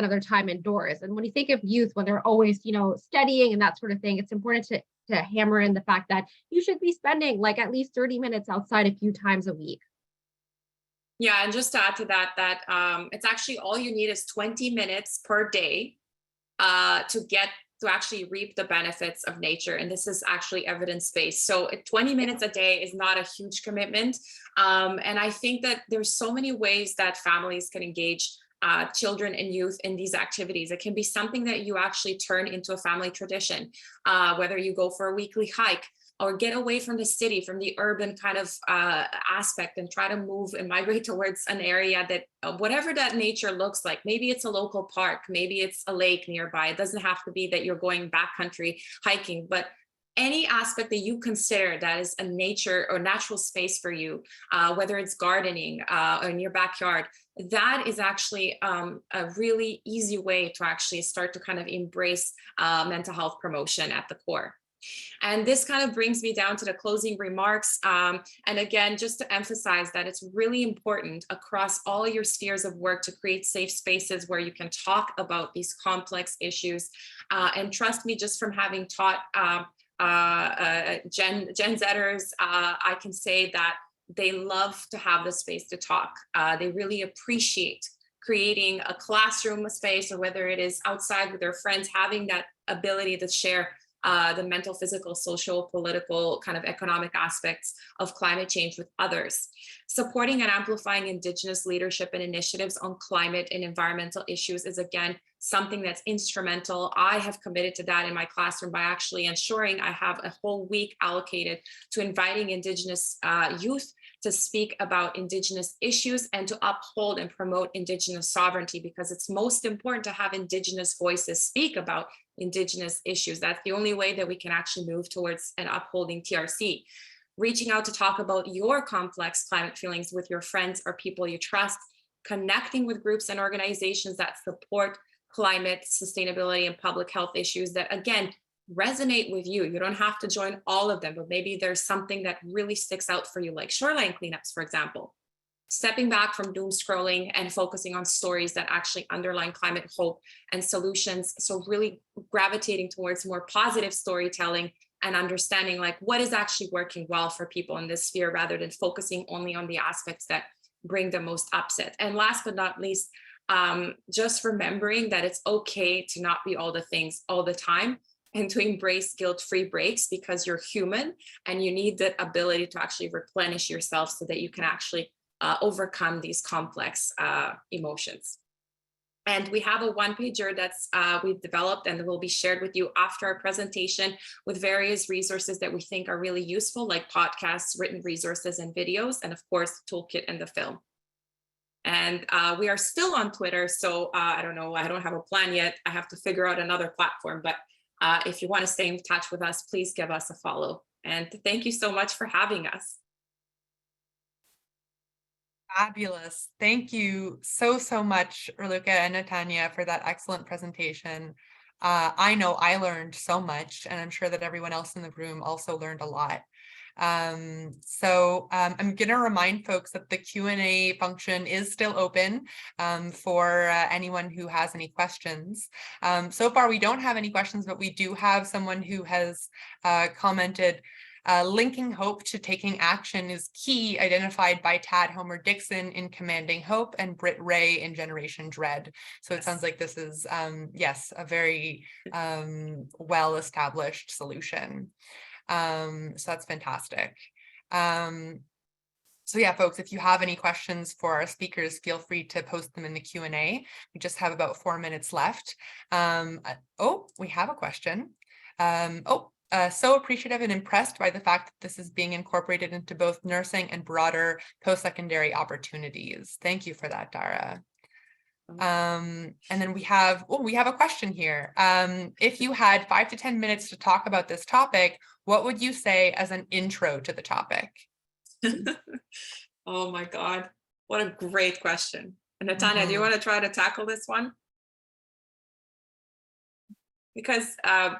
of their time indoors. And when you think of youth, when they're always, you know, studying and that sort of thing, it's important to hammer in the fact that you should be spending like at least 30 minutes outside a few times a week. Yeah, and just to add to that, it's actually all you need is 20 minutes per day to actually reap the benefits of nature. And this is actually evidence-based. So 20 minutes a day is not a huge commitment. And I think that there's so many ways that families can engage children and youth in these activities. It can be something that you actually turn into a family tradition, whether you go for a weekly hike, or get away from the city, from the urban kind of aspect, and try to move and migrate towards an area that, whatever that nature looks like. Maybe it's a local park, maybe it's a lake nearby. It doesn't have to be that you're going backcountry hiking, but any aspect that you consider that is a nature or natural space for you, whether it's gardening or in your backyard, that is actually a really easy way to actually start to kind of embrace mental health promotion at the core. And this kind of brings me down to the closing remarks. And again, just to emphasize that it's really important across all your spheres of work to create safe spaces where you can talk about these complex issues. And trust me, just from having taught Gen Zers, I can say that they love to have the space to talk. They really appreciate creating a classroom space, or whether it is outside with their friends, having that ability to share the mental, physical, social, political, kind of economic aspects of climate change with others. Supporting and amplifying Indigenous leadership and initiatives on climate and environmental issues is, again, something that's instrumental. I have committed to that in my classroom by actually ensuring I have a whole week allocated to inviting Indigenous youth to speak about Indigenous issues and to uphold and promote Indigenous sovereignty, because it's most important to have Indigenous voices speak about Indigenous issues. That's the only way that we can actually move towards and upholding TRC. Reaching out to talk about your complex climate feelings with your friends or people you trust, connecting with groups and organizations that support climate, sustainability, and public health issues that, again, resonate with you. You don't have to join all of them, but maybe there's something that really sticks out for you, like shoreline cleanups, for example. Stepping back from doom scrolling and focusing on stories that actually underline climate hope and solutions. So really gravitating towards more positive storytelling and understanding like what is actually working well for people in this sphere, rather than focusing only on the aspects that bring the most upset. And last but not least, just remembering that it's okay to not be all the things all the time, and to embrace guilt-free breaks, because you're human and you need the ability to actually replenish yourself so that you can actually overcome these complex emotions. And we have a one-pager that's we've developed and will be shared with you after our presentation, with various resources that we think are really useful, like podcasts, written resources, and videos, and of course, the toolkit and the film. And we are still on Twitter, so I don't know, I don't have a plan yet. I have to figure out another platform, but if you want to stay in touch with us, please give us a follow. And thank you so much for having us. Fabulous. Thank you so, so much, Raluca and Natania, for that excellent presentation. I know I learned so much, and I'm sure that everyone else in the room also learned a lot. I'm going to remind folks that the Q&A function is still open for anyone who has any questions. So far, we don't have any questions, but we do have someone who has commented, linking hope to taking action is key, identified by Tad Homer Dixon in Commanding Hope and Britt Ray in Generation Dread. So it sounds like this is, yes, a very well-established solution. So that's fantastic. So yeah, folks, if you have any questions for our speakers, feel free to post them in the Q&A. We just have about 4 minutes left. Oh, we have a question. So appreciative and impressed by the fact that this is being incorporated into both nursing and broader post-secondary opportunities. Thank you for that, Dara. And then we have a question here. If you had 5 to 10 minutes to talk about this topic, what would you say as an intro to the topic? Oh my God, what a great question. And Natania, do you want to try to tackle this one? Because,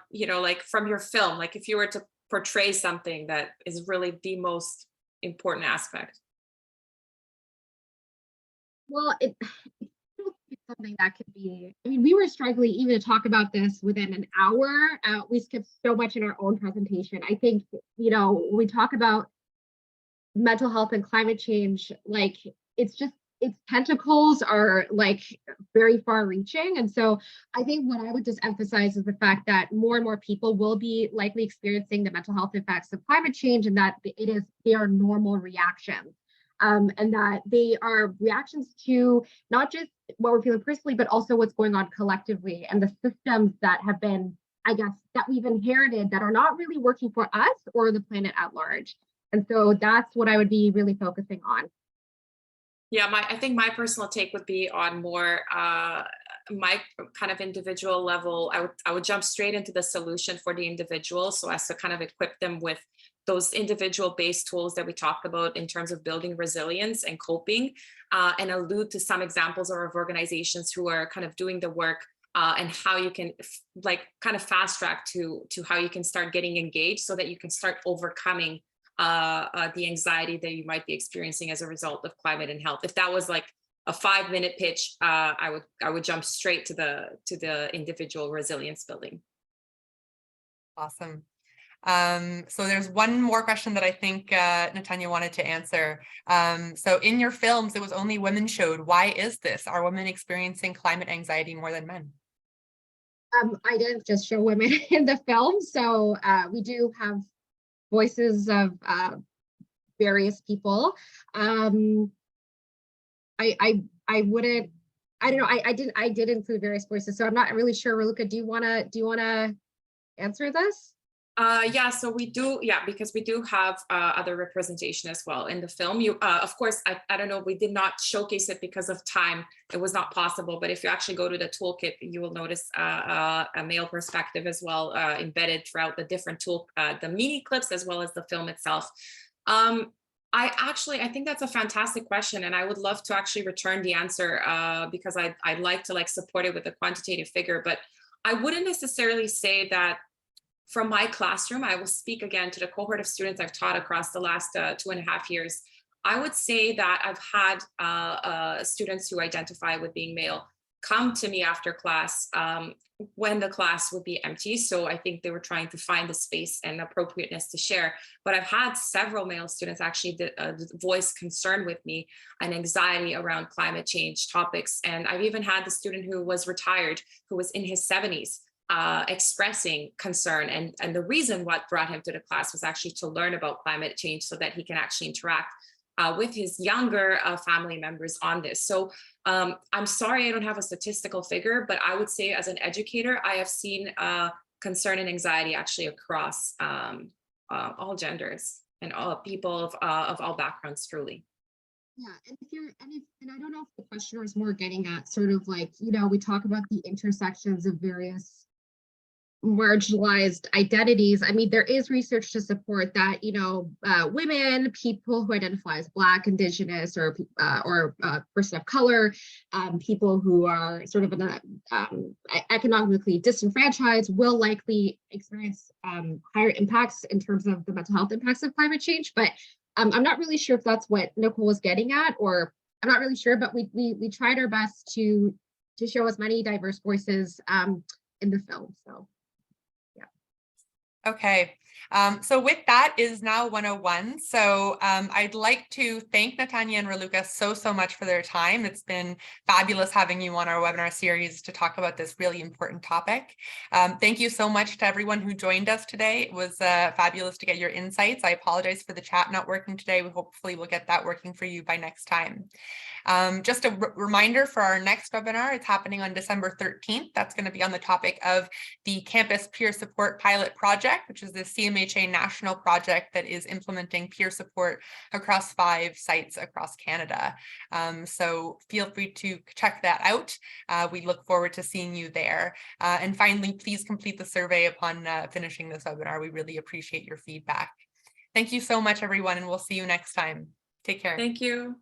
you know, like from your film, like if you were to portray something that is really the most important aspect. Well, it's something that could be, I mean, we were struggling even to talk about this within an hour. We skipped so much in our own presentation. I think, you know, when we talk about mental health and climate change, like it's tentacles are like very far reaching. And so I think what I would just emphasize is the fact that more and more people will be likely experiencing the mental health effects of climate change, and that they are normal reactions. And that they are reactions to not just what we're feeling personally, but also what's going on collectively, and the systems that have been, I guess, that we've inherited that are not really working for us or the planet at large. And so that's what I would be really focusing on. Yeah, I think my personal take would be on more my kind of individual level. I would jump straight into the solution for the individual, so as to kind of equip them with those individual based tools that we talked about in terms of building resilience and coping, and allude to some examples of organizations who are kind of doing the work, and how you can like kind of fast track to how you can start getting engaged so that you can start overcoming the anxiety that you might be experiencing as a result of climate and health. If that was like a 5-minute pitch, I would jump straight to the individual resilience building. Awesome. So there's one more question that I think Natania wanted to answer. So in your films, it was only women showed. Why is this? Are women experiencing climate anxiety more than men? I didn't just show women in the film, so we do have voices of various people. I don't know. I did include various voices, so I'm not really sure. Raluca, do you wanna answer this? Yeah, so we do, yeah, because we do have other representation as well in the film. You, of course, I don't know, we did not showcase it because of time. It was not possible, but if you actually go to the toolkit, you will notice a male perspective as well, embedded throughout the different the mini clips as well as the film itself. I think that's a fantastic question, and I would love to actually return the answer because I'd like to like support it with a quantitative figure, but I wouldn't necessarily say that. From my classroom, I will speak again to the cohort of students I've taught across the last 2.5 years. I would say that I've had students who identify with being male come to me after class when the class would be empty. So I think they were trying to find the space and appropriateness to share. But I've had several male students actually voice concern with me and anxiety around climate change topics. And I've even had the student who was retired, who was in his 70s, expressing concern, and the reason what brought him to the class was actually to learn about climate change so that he can actually interact with his younger family members on this. So I'm sorry I don't have a statistical figure, but I would say as an educator, I have seen concern and anxiety actually across all genders and all people of all backgrounds, truly. Yeah, and I don't know if the questioner is more getting at sort of like, you know, we talk about the intersections of various marginalized identities. I mean, there is research to support that, you know, women, people who identify as Black, Indigenous, or person of color, people who are sort of in a economically disenfranchised will likely experience higher impacts in terms of the mental health impacts of climate change. But I'm not really sure if that's what Nicole was getting at, or I'm not really sure, but we tried our best to show as many diverse voices in the film. So. Okay, so with that is now 101. So I'd like to thank Natania and Raluca so much for their time. It's been fabulous having you on our webinar series to talk about this really important topic. Thank you so much to everyone who joined us today. It was fabulous to get your insights. I apologize for the chat not working today. Hopefully we'll get that working for you by next time. Just a reminder for our next webinar, it's happening on December 13th. That's going to be on the topic of the Campus Peer Support Pilot Project, which is the CMHA national project that is implementing peer support across 5 sites across Canada. So feel free to check that out. We look forward to seeing you there. And finally, please complete the survey upon finishing this webinar. We really appreciate your feedback. Thank you so much, everyone, and we'll see you next time. Take care. Thank you.